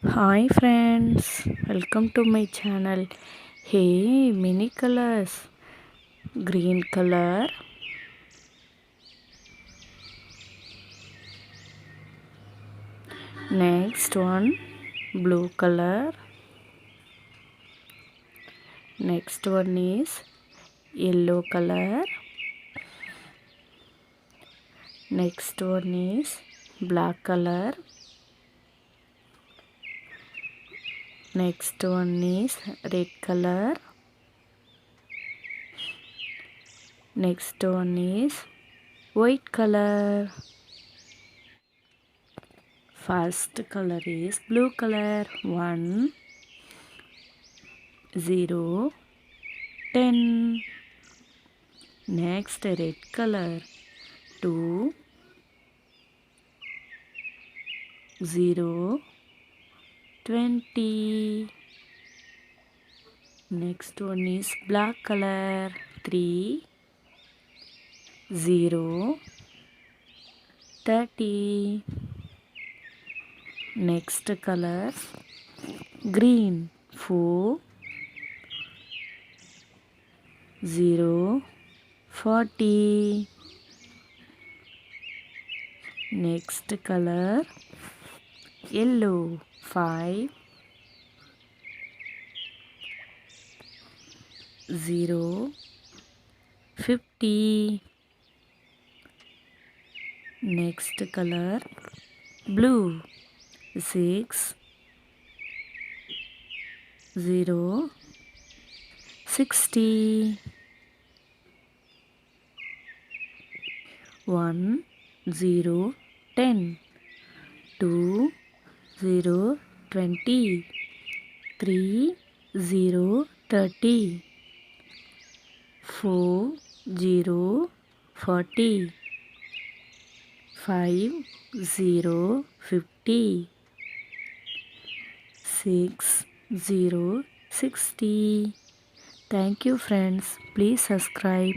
Hi friends, welcome to my channel. Hey, many colors. Green color, next one blue color, next one is yellow color, next one is black color, next one is red color, next one is white color. First color is blue color. 1 0 10. Next red color. 2 0 20. Next one is black color. 3 0 30. Next color green. 4 0 40. Next color yellow. 5 0 50. Next color blue. 6 0 60. 1 0 10. 2 0 20. 3 0 30. 4 0 40. 5 0 50. 6 0 60. Thank you friends. Please subscribe.